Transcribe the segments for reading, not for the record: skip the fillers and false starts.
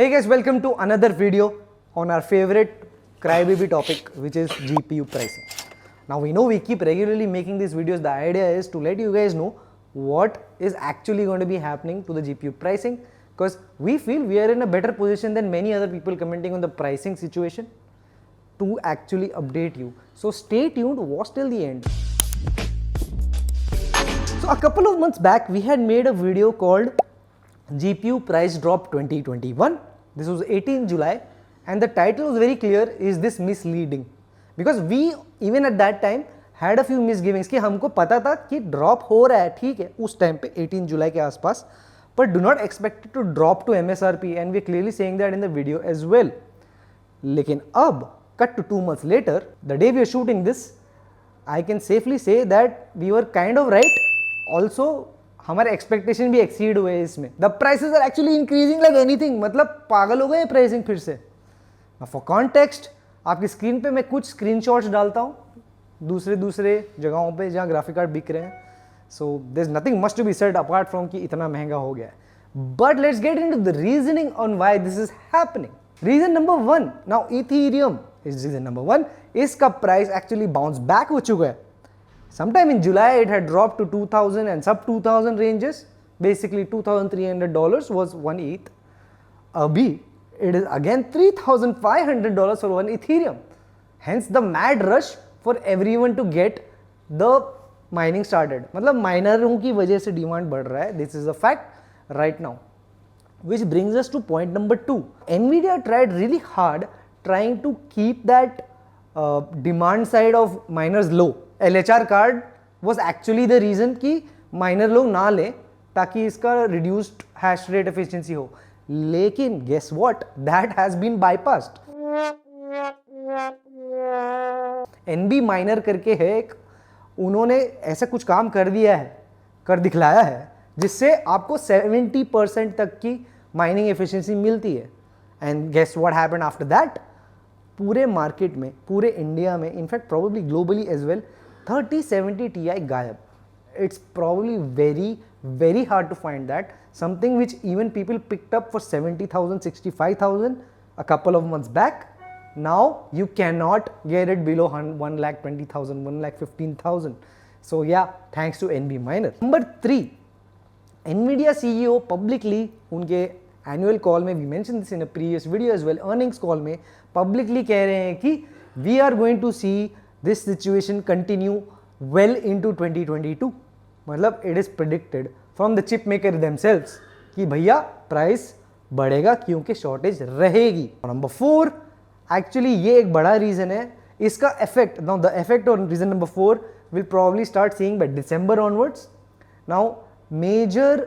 Hey guys, welcome to another video on our favorite crybaby topic, which is GPU pricing. Now we know we keep regularly making these videos. The idea is to let you guys know what is actually going to be happening to the GPU pricing, because we feel we are in a better position than many other people commenting on the pricing situation to actually update you. So stay tuned, watch till the end. So a couple of months back we had made a video called GPU price drop 2021. This was 18 July and the title was very clear, is this misleading? Because we even at that time had a few misgivings कि हमको पता था कि drop हो रहा है, ठीक है, उस टाइम पे 18 जुलाई के आसपास, but do not expect it to drop to MSRP and we are clearly saying that in the video as well. लेकिन अब cut to 2 months later, the day we are shooting this, I can safely say that we were kind of right. Also हमारे expectation भी exceed हुए इसमें. The prices are actually increasing like anything. मतलब पागल हो गए प्राइसिंग फिर से. फॉर कॉन्टेक्स्ट आपकी स्क्रीन पे मैं कुछ स्क्रीनशॉट्स डालता हूँ दूसरे जगहों पे जहाँ ग्राफिक कार्ड बिक रहे हैं. So there is nothing much to be said apart from कि इतना महंगा हो गया है. But let's get into the reasoning on why this is happening. Reason number 1, now ethereum is reason number 1. इसका प्राइस एक्चुअली बाउंस बैक हो चुका है. Sometime in July it had dropped to 2000 and sub 2000 ranges. Basically $2,300 was 1 ETH. Abhi it is again $3,500 for 1 Ethereum. Hence the mad rush for everyone to get the mining started. मतलब माइनरों की वजह से demand बढ़ रहा है. This is a fact right now. Which brings us to point number 2. Nvidia tried really hard trying to keep that demand side of miners low. LHR card was actually the reason कि miner लोग ना लें ताकि इसका reduced hash rate efficiency हो. लेकिन guess what, that has been bypassed. NB miner करके है एक, उन्होंने ऐसा कुछ काम कर दिया है, कर दिखलाया है, जिससे आपको 70% तक की माइनिंग एफिशिएंसी मिलती है. And guess what happened after that. पूरे मार्केट में, पूरे इंडिया में, in fact probably globally as well, 3070 Ti गायब. It's probably very hard to find that. Something which even people picked up for 70,000, 65,000 a couple of months back. Now you cannot get it below 1,20,000, 1,15,000. So yeah, thanks to NB Miner. Number 3, Nvidia CEO publicly उनके annual call में, we mentioned this in a previous video as well, earnings call में publicly कह रहे हैं कि we are going to see this situation continue well into 2022. मतलब it is predicted from the chip maker themselves कि भैया price बढ़ेगा क्योंकि शॉर्टेज रहेगी. नंबर 4, एक्चुअली ये एक बड़ा रीजन है इसका effect. Now the effect on reason number 4 will probably start seeing by December onwards. Now major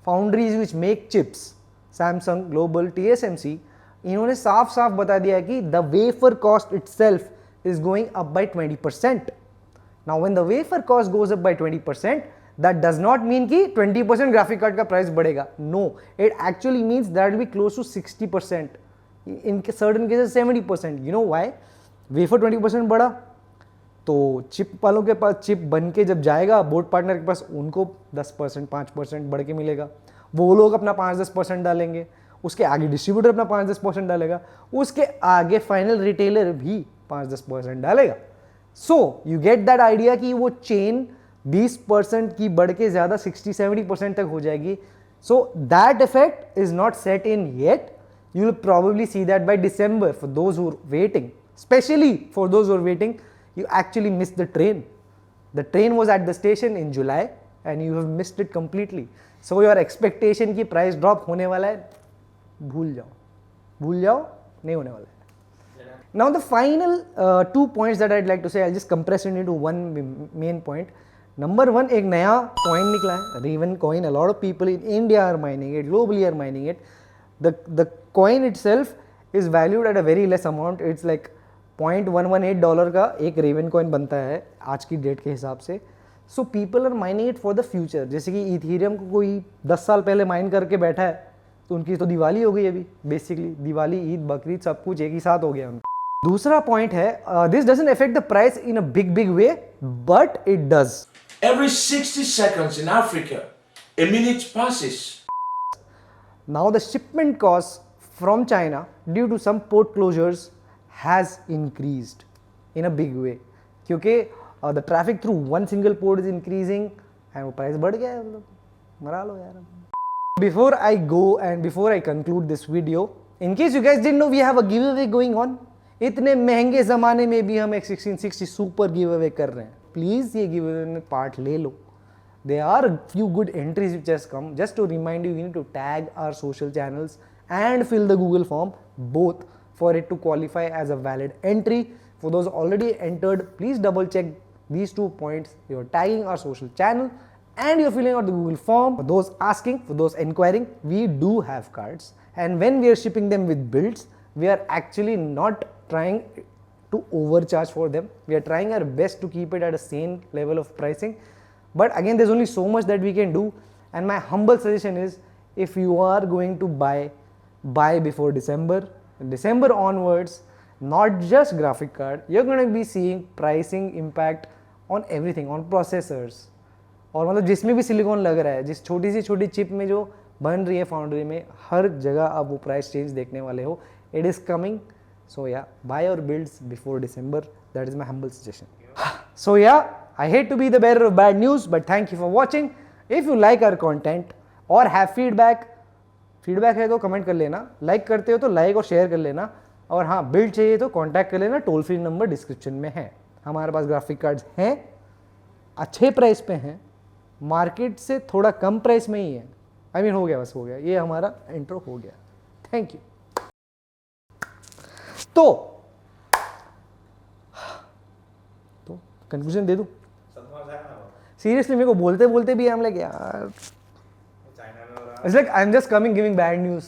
foundries which make chips, Samsung, global, TSMC, इन्होंने साफ साफ बता दिया कि the wafer cost itself is going up by 20%. Now when the wafer cost goes up by 20%, that does not mean कि 20% graphic card का price बढ़ेगा. No, it actually means that will be close to 60%. In certain cases 70%. You know why? Wafer 20% बढ़ा तो chip वालों के पास chip बन के जब जाएगा बोर्ड पार्टनर के पास, उनको 10%, 5% बढ़ के मिलेगा. वो लोग अपना 5-10% डालेंगे, उसके आगे डिस्ट्रीब्यूटर अपना 5-10% डालेगा, उसके आगे फाइनल रिटेलर भी 5-10% डालेगा. So you get that idea कि वो चेन 20% की बढ़ के ज्यादा 60-70% तक हो जाएगी. So that effect is not set in yet. You will probably see that by December. For those who are waiting, specially for those who are waiting, you actually miss the train. The train was at the station in July and you have missed it completely. So your expectation की price drop होने वाला है, भूल जाओ, नहीं होने वाला है. Now the final 2 points that I'd like to say, I'll just compress it into one main point. Number 1, एक नया coin निकला है, Raven coin. A lot of people in India are mining it, globally are mining it. The coin itself is valued at a very less amount. It's like $0.118 का एक Raven coin बनता है आज की डेट के हिसाब से. So people are mining it for the future. जैसे कि Ethereum को कोई 10 साल पहले माइन करके बैठा है तो उनकी तो दिवाली हो गई अभी. बेसिकली दिवाली, ईद, बकरीद सब कुछ एक ही साथ हो गया उनका. दूसरा पॉइंट है, this doesn't affect the price in a big way, but it does. Every 60 seconds in Africa, a minute passes. Now the shipment costs from China due to some port closures has increased in a big way क्योंकि the traffic through one single port is increasing and वो price बढ़ गया है मतलब मरा लो यार. Before I go and before I conclude this video, in case you guys didn't know, we have a giveaway going on. इतने महंगे ज़माने में भी हम एक 1660 सुपर गिव कर रहे हैं. प्लीज़ ये गिव में पार्ट ले लो. There are a few good entries which has come. Just to remind you, you need to tag our social channels and fill the Google form, both, for it to qualify as a valid entry. For those already entered, please double check these 2 points. You're tagging our social channel and you're filling out the Google form. For those asking, for those inquiring, we do have cards. And when we are shipping them with builds, we are actually not trying to overcharge for them. We are trying our best to keep it at a same level of pricing. But again, there's only so much that we can do. And my humble suggestion is, if you are going to buy before December onwards, not just graphic card, you're going to be seeing pricing impact on everything, on processors. और मतलब जिसमें भी silicon लग रहा है, जिस छोटी सी छोटी चिप में जो बन रही है फाउंड्री में, हर जगह आप वो प्राइस चेंज देखने वाले हो. It is coming. So yeah, buy your builds before December. That is my humble suggestion. So yeah, I hate to be the bearer of bad news, but thank you for watching. If you like our content or have feedback है तो comment कर लेना. Like करते हो तो like और share कर लेना. और हाँ, बिल्ड चाहिए तो कांटेक्ट कर लेना. टोल फ्री नंबर डिस्क्रिप्शन में है. हमारे पास ग्राफिक कार्ड्स हैं, अच्छे प्राइस पे हैं, मार्केट से थोड़ा कम प्राइस में ही है. आई मीन हो गया, बस हो गया. ये हमारा इंट्रो हो गया. Thank you. तो कंक्लूजन दे दूं. सीरियसली मेरे को बोलते बोलते भी हम लाइक यार, it's like I am just coming giving bad news.